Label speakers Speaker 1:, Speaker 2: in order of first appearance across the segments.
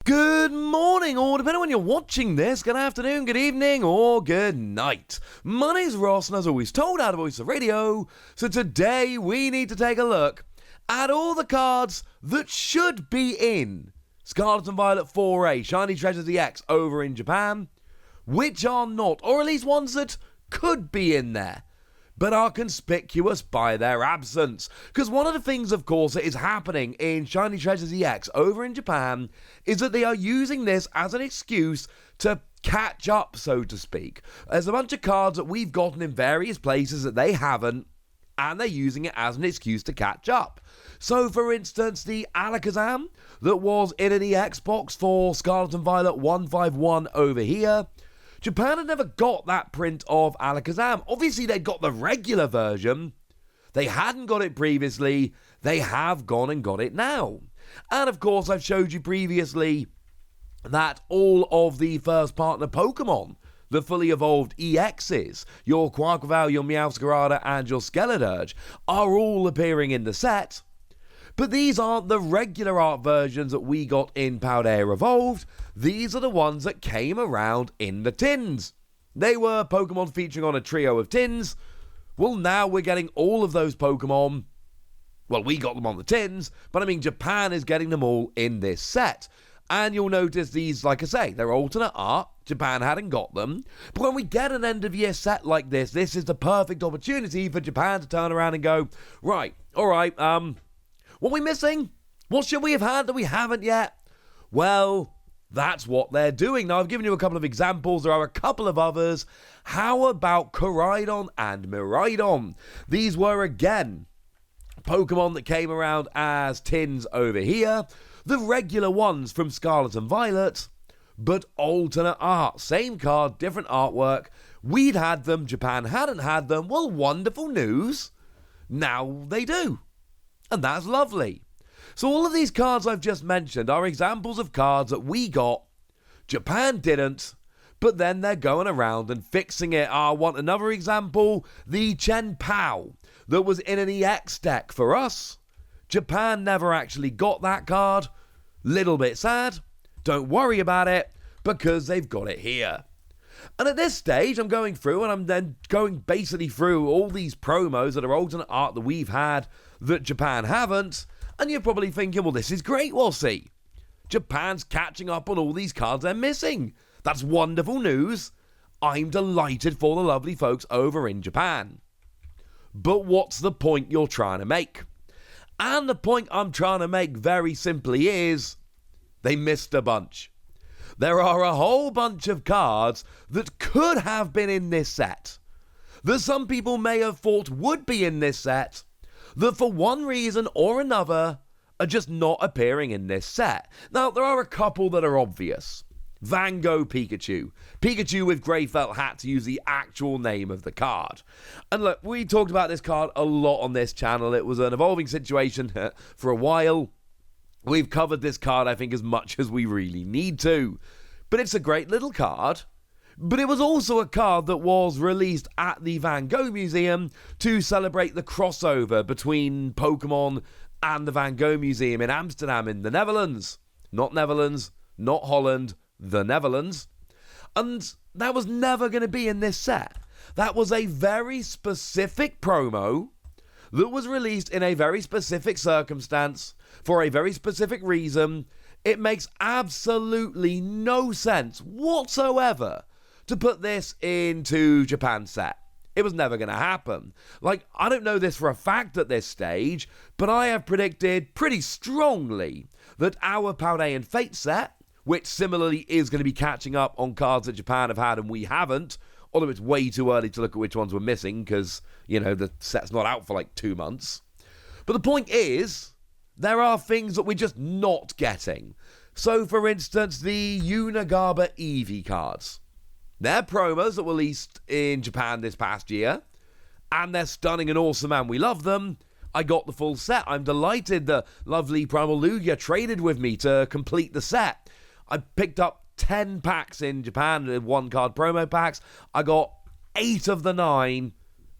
Speaker 1: Good morning, or depending on when you're watching this, good afternoon, good evening, or good night. My name's Ross, and as always told out of Voice of Radio, so today we need to take a look at all the cards that should be in Scarlet and Violet 4A, Shiny Treasures EX over in Japan, which are not, or at least ones that could be in there, but are conspicuous by their absence. Because one of the things, of course, that is happening in Shiny Treasures EX over in Japan is that they are using this as an excuse to catch up, so to speak. There's a bunch of cards that we've gotten in various places that they haven't, and they're using it as an excuse to catch up. So, for instance, the Alakazam that was in an EX box for Scarlet and Violet 151 over here, Japan had never got that print of Alakazam. Obviously, they'd got the regular version. They hadn't got it previously. They have gone and got it now. And, of course, I've showed you previously that all of the first partner Pokémon, the fully evolved EXs, your Quaquaval, your Meowscarada, and your Skeledirge, are all appearing in the set. But these aren't the regular art versions that we got in Paldea Evolved. These are the ones that came around in the tins. They were Pokemon featuring on a trio of tins. Well, now we're getting all of those Pokemon. Well, we got them on the tins, but I mean, Japan is getting them all in this set. And you'll notice these, like I say, they're alternate art. Japan hadn't got them. But when we get an end-of-year set like this is the perfect opportunity for Japan to turn around and go, right, all right, what are we missing? What should we have had that we haven't yet? Well, that's what they're doing. Now, I've given you a couple of examples. There are a couple of others. How about Koraidon and Miraidon? These were, again, Pokemon that came around as tins over here. The regular ones from Scarlet and Violet, but alternate art. Same card, different artwork. We'd had them. Japan hadn't had them. Well, wonderful news. Now they do. And that's lovely. So all of these cards I've just mentioned are examples of cards that we got, Japan didn't, but then they're going around and fixing it. I want another example, the Chen Pao that was in an EX deck for us. Japan never actually got that card. Little bit sad. Don't worry about it, because they've got it here. And at this stage, I'm going through, and I'm then going basically through all these promos that are alternate art that we've had that Japan haven't, and you're probably thinking, well, this is great, we'll see. Japan's catching up on all these cards they're missing. That's wonderful news. I'm delighted for the lovely folks over in Japan. But what's the point you're trying to make? And the point I'm trying to make very simply is, they missed a bunch. There are a whole bunch of cards that could have been in this set, that some people may have thought would be in this set, that for one reason or another are just not appearing in this set. Now, there are a couple that are obvious. Van Gogh Pikachu. Pikachu with grey felt hat, to use the actual name of the card. And look, we talked about this card a lot on this channel. It was an evolving situation for a while. We've covered this card, I think, as much as we really need to. But it's a great little card. But it was also a card that was released at the Van Gogh Museum to celebrate the crossover between Pokemon and the Van Gogh Museum in Amsterdam in the Netherlands. Not Netherlands, not Holland, the Netherlands. And that was never going to be in this set. That was a very specific promo that was released in a very specific circumstance for a very specific reason. It makes absolutely no sense whatsoever to put this into Japan's set. It was never going to happen. Like, I don't know this for a fact at this stage, but I have predicted pretty strongly that our Paldean Fate set, which similarly is going to be catching up on cards that Japan have had and we haven't, although it's way too early to look at which ones we're missing because, you know, the set's not out for like 2 months. But the point is, there are things that we're just not getting. So, for instance, the Unigaba Eevee cards. They're promos that were released in Japan this past year, and they're stunning and awesome, and we love them. I got the full set. I'm delighted the lovely Primal Lugia traded with me to complete the set. I picked up 10 packs in Japan, 1-card promo packs. I got 8 of the 9,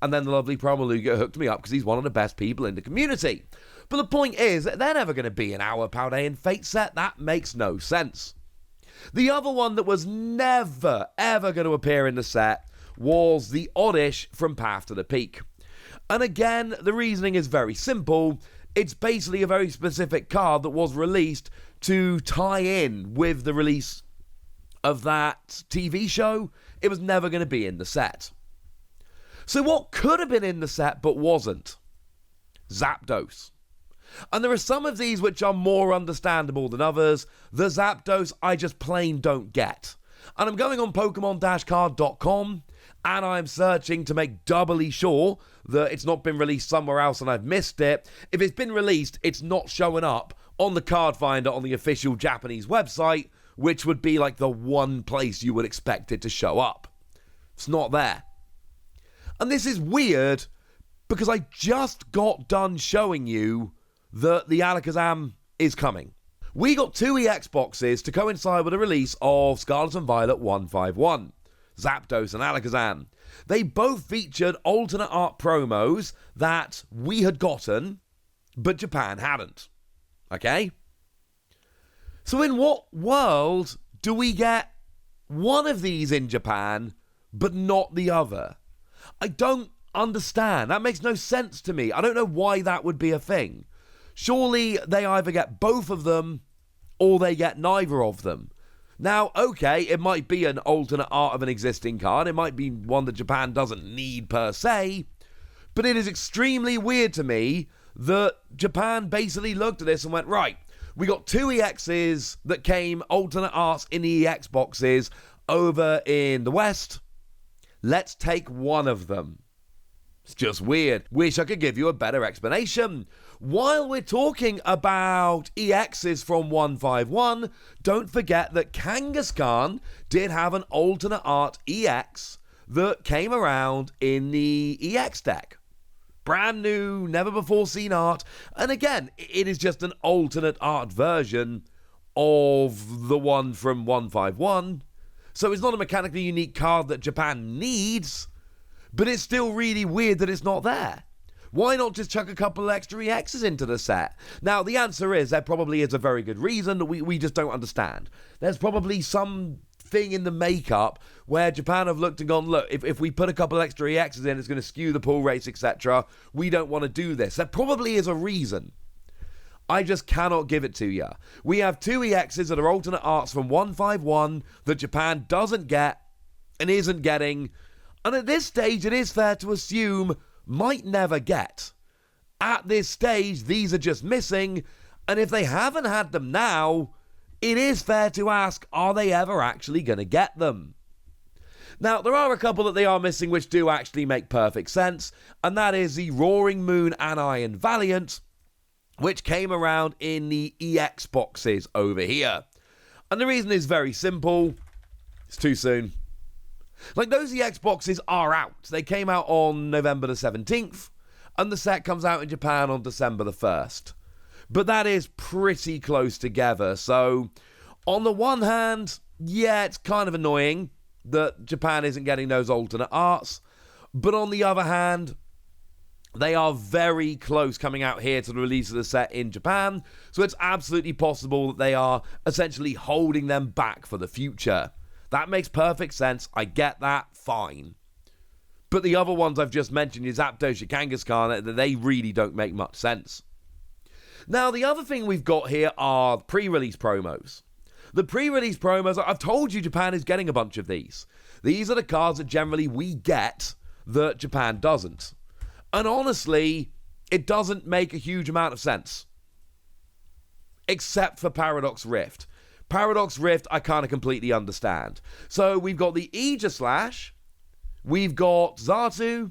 Speaker 1: and then the lovely Primal Lugia hooked me up because he's one of the best people in the community. But the point is that they're never going to be in our Paldean Fate set. That makes no sense. The other one that was never, ever going to appear in the set was the Oddish from Path to the Peak. And again, the reasoning is very simple. It's basically a very specific card that was released to tie in with the release of that TV show. It was never going to be in the set. So what could have been in the set but wasn't? Zapdos. And there are some of these which are more understandable than others. The Zapdos I just plain don't get. And I'm going on Pokemon-card.com and I'm searching to make doubly sure that it's not been released somewhere else and I've missed it. If it's been released, it's not showing up on the card finder on the official Japanese website, which would be like the one place you would expect it to show up. It's not there. And this is weird because I just got done showing you that the Alakazam is coming. We got 2 EX boxes to coincide with the release of Scarlet and Violet 151, Zapdos and Alakazam. They both featured alternate art promos that we had gotten, but Japan hadn't. Okay? So in what world do we get one of these in Japan, but not the other? I don't understand. That makes no sense to me. I don't know why that would be a thing. Surely they either get both of them or they get neither of them. Now, okay, it might be an alternate art of an existing card. It might be one that Japan doesn't need per se. But it is extremely weird to me that Japan basically looked at this and went, right, we got 2 EXs that came alternate arts in the EX boxes over in the West. Let's take one of them. It's just weird. Wish I could give you a better explanation. While we're talking about EXs from 151, don't forget that Kangaskhan did have an alternate art EX that came around in the EX deck. Brand new, never before seen art. And again, it is just an alternate art version of the one from 151. So it's not a mechanically unique card that Japan needs, but it's still really weird that it's not there. Why not just chuck a couple extra EXs into the set? Now, the answer is there probably is a very good reason that we just don't understand. There's probably some thing in the makeup where Japan have looked and gone, look, if we put a couple extra EXs in, it's going to skew the pool race, etc. We don't want to do this. There probably is a reason. I just cannot give it to you. We have 2 EXs that are alternate arts from 151 that Japan doesn't get and isn't getting. And at this stage, it is fair to assume might never get. At this stage, these are just missing, and if they haven't had them now, it is fair to ask, are they ever actually going to get them? Now, there are a couple that they are missing which do actually make perfect sense, and that is the Roaring Moon and Iron Valiant, which came around in the EX boxes over here. And the reason is very simple. It's too soon. Like, those EX boxes are out. They came out on November the 17th, and the set comes out in Japan on December the 1st. But that is pretty close together, so on the one hand, yeah, it's kind of annoying that Japan isn't getting those alternate arts, but on the other hand, they are very close coming out here to the release of the set in Japan, so it's absolutely possible that they are essentially holding them back for the future. That makes perfect sense. I get that. Fine. But the other ones I've just mentioned, your Zapdos, your Kangaskhan, they really don't make much sense. Now, the other thing we've got here are pre-release promos. The pre-release promos, I've told you Japan is getting a bunch of these. These are the cards that generally we get that Japan doesn't. And honestly, it doesn't make a huge amount of sense. Except for Paradox Rift. Paradox Rift, I kind of completely understand. So we've got the Aegislash, we've got Xatu,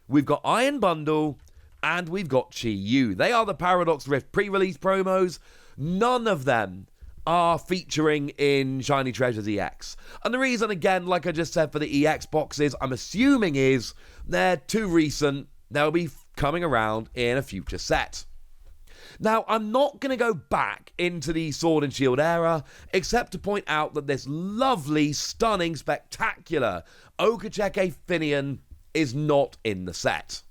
Speaker 1: we've got Iron Bundle, and we've got Chi-Yu. They are the Paradox Rift pre-release promos. None of them are featuring in Shiny Treasures EX. And the reason, again, like I just said for the EX boxes, I'm assuming is they're too recent. They'll be coming around in a future set. Now, I'm not going to go back into the Sword and Shield era, except to point out that this lovely, stunning, spectacular Okacheke Finian is not in the set.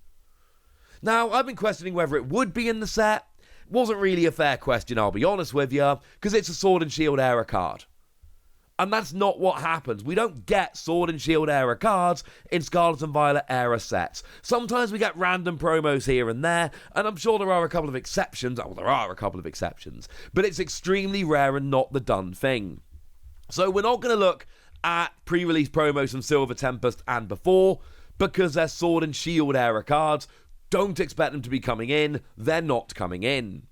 Speaker 1: Now, I've been questioning whether it would be in the set. Wasn't really a fair question, I'll be honest with you, because it's a Sword and Shield era card. And that's not what happens. We don't get Sword and Shield era cards in Scarlet and Violet era sets. Sometimes we get random promos here and there, and I'm sure there are a couple of exceptions. Well, there are a couple of exceptions, but it's extremely rare and not the done thing. So we're not going to look at pre-release promos from Silver Tempest and before, because they're Sword and Shield era cards. Don't expect them to be coming in. They're not coming in.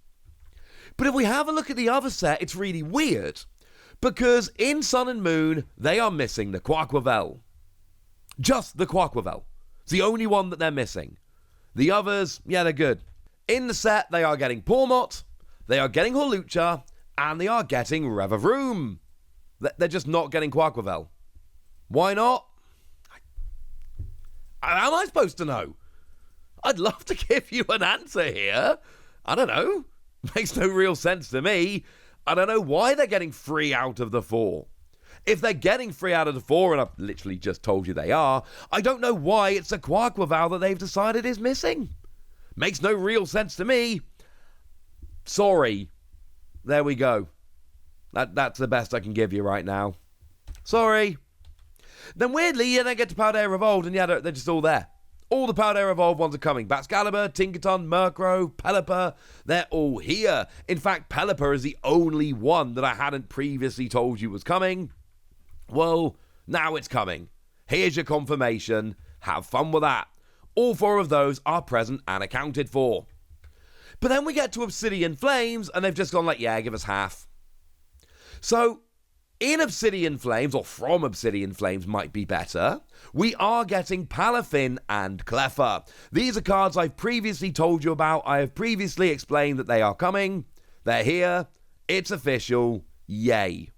Speaker 1: But if we have a look at the other set, it's really weird. Because in Sun and Moon, they are missing the Quaquavel. Just the Quaquavel. It's the only one that they're missing. The others, yeah, they're good. In the set, they are getting Pawmot, they are getting Hawlucha, and they are getting Revavroom. They're just not getting Quaquavel. Why not? Am I supposed to know? I'd love to give you an answer here. I don't know. Makes no real sense to me. I don't know why they're getting 3 out of the 4. If they're getting 3 out of the 4, and I've literally just told you they are, I don't know why it's a Quaquaval that they've decided is missing. Makes no real sense to me. Sorry. There we go. That's the best I can give you right now. Sorry. Then weirdly, yeah, they get to Paldea Evolved, and yeah, they're just all there. All the Paldea Evolved ones are coming. Baxcalibur, Tinkaton, Murkrow, Pelipper, they're all here. In fact, Pelipper is the only one that I hadn't previously told you was coming. Well, now it's coming. Here's your confirmation. Have fun with that. All 4 of those are present and accounted for. But then we get to Obsidian Flames, and they've just gone like, yeah, give us half. So, in Obsidian Flames, or from Obsidian Flames might be better, we are getting Palafin and Cleffa. These are cards I've previously told you about. I have previously explained that they are coming. They're here. It's official. Yay.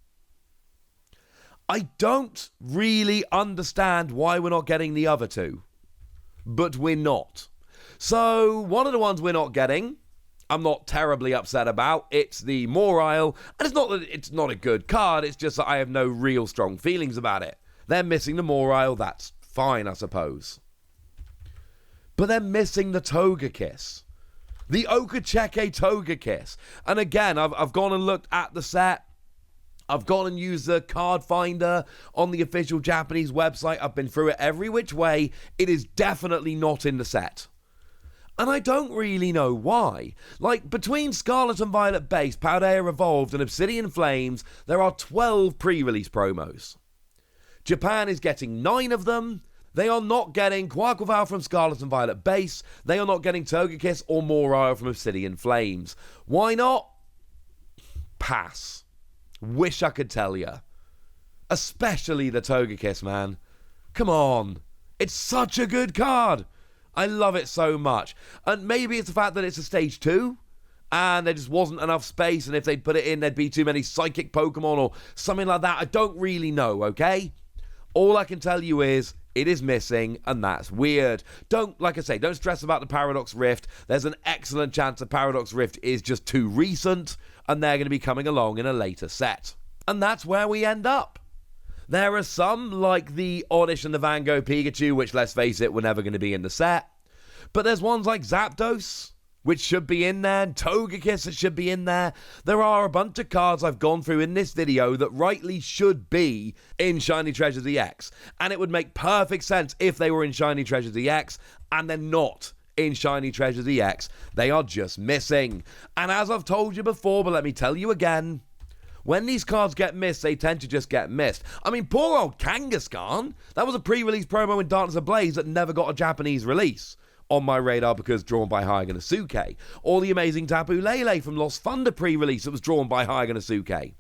Speaker 1: I don't really understand why we're not getting the other 2. But we're not. So, one of the ones we're not getting, I'm not terribly upset about. It's the Morile, and it's not that it's not a good card, it's just that I have no real strong feelings about it. They're missing the Morile, that's fine, I suppose. But they're missing the Togekiss. The Okacheke Togekiss. And again, I've gone and looked at the set. I've gone and used the card finder on the official Japanese website. I've been through it every which way. It is definitely not in the set. And I don't really know why. Like, between Scarlet and Violet Base, Paldea Evolved, and Obsidian Flames, there are 12 pre-release promos. Japan is getting 9 of them. They are not getting Quaquaval from Scarlet and Violet Base. They are not getting Togekiss or Morile from Obsidian Flames. Why not? Pass. Wish I could tell you. Especially the Togekiss, man. Come on. It's such a good card. I love it so much. And maybe it's the fact that it's a stage 2 and there just wasn't enough space, and if they'd put it in, there'd be too many psychic Pokemon or something like that. I don't really know, okay? All I can tell you is it is missing, and that's weird. Like I say, don't stress about the Paradox Rift. There's an excellent chance the Paradox Rift is just too recent, and they're going to be coming along in a later set. And that's where we end up. There are some, like the Oddish and the Van Gogh Pikachu, which, let's face it, were never going to be in the set. But there's ones like Zapdos, which should be in there, and Togekiss that should be in there. There are a bunch of cards I've gone through in this video that rightly should be in Shiny Treasures EX. And it would make perfect sense if they were in Shiny Treasures EX, and they're not in Shiny Treasures EX. They are just missing. And as I've told you before, but let me tell you again, when these cards get missed, they tend to just get missed. I mean, poor old Kangaskhan. That was a pre-release promo in Darkness Ablaze that never got a Japanese release on my radar because drawn by Hyuga Nasuke. Or the amazing Tapu Lele from Lost Thunder pre-release that was drawn by Hyuga Nasuke.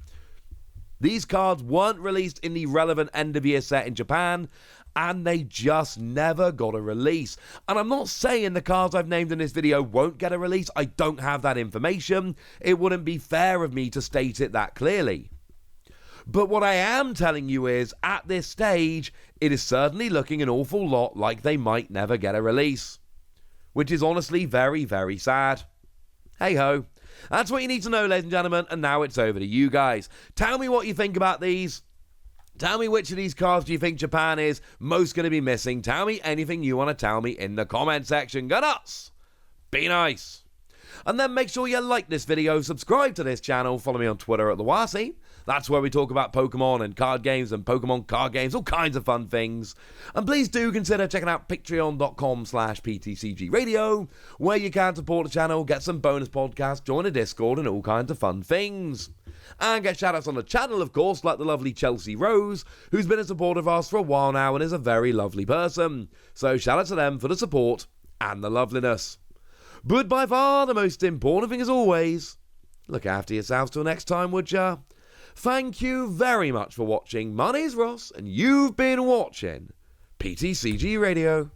Speaker 1: These cards weren't released in the relevant end-of-year set in Japan, and they just never got a release. And I'm not saying the cards I've named in this video won't get a release. I don't have that information. It wouldn't be fair of me to state it that clearly. But what I am telling you is, at this stage, it is certainly looking an awful lot like they might never get a release. Which is honestly very, very sad. Hey-ho. That's what you need to know, ladies and gentlemen, and now it's over to you guys. Tell me what you think about these. Tell me which of these cards do you think Japan is most going to be missing. Tell me anything you want to tell me in the comment section. Go nuts! Be nice! And then make sure you like this video, subscribe to this channel, follow me on Twitter at the Wasi. That's where we talk about Pokemon and card games and Pokemon card games, all kinds of fun things. And please do consider checking out patreon.com/PTCG Radio, where you can support the channel, get some bonus podcasts, join a Discord, and all kinds of fun things. And get shoutouts on the channel, of course, like the lovely Chelsea Rose, who's been a supporter of ours for a while now and is a very lovely person. So shout out to them for the support and the loveliness. But by far the most important thing, as always, look after yourselves till next time, would ya? Thank you very much for watching. My name's Ross, and you've been watching PTCG Radio.